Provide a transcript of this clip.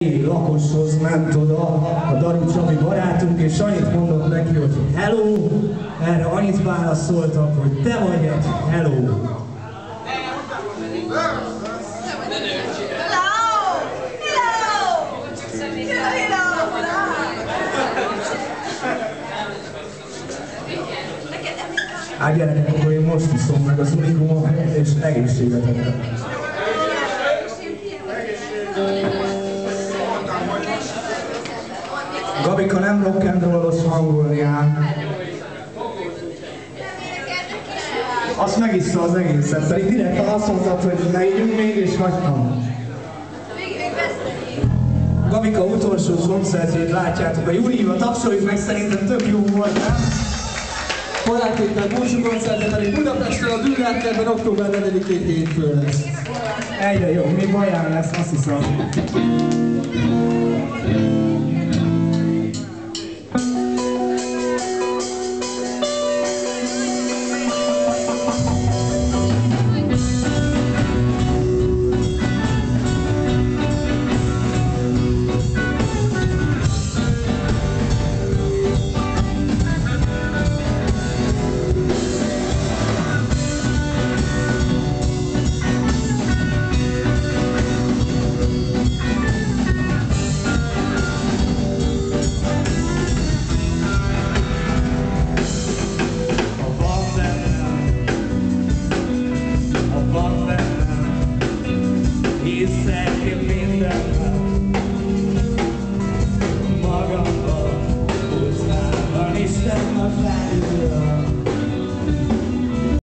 lakoshoz ment oda a Daru Csabi barátunk, és annyit mondott neki, hogy hello, erre annyit válaszoltak, hogy te vagy egy hello. Hát gyerekek, akkor én most iszom meg az unikumot, és egészségetekre. Gabika nem rock'n'rollos hangolni áll. Azt megissza az egészet, pedig direkt azt mondtad, hogy ne ígyünk még, és hagytam. Gabika utolsó koncertjét látjátok a Júliba, tapsoljuk meg, szerintem tök jó volt, nem? Haláltétel búcsú koncertet pedig Budapesten a Dünnárterben október 4-én hétfőn lesz. Egyre jobb, még baján lesz, azt hiszem.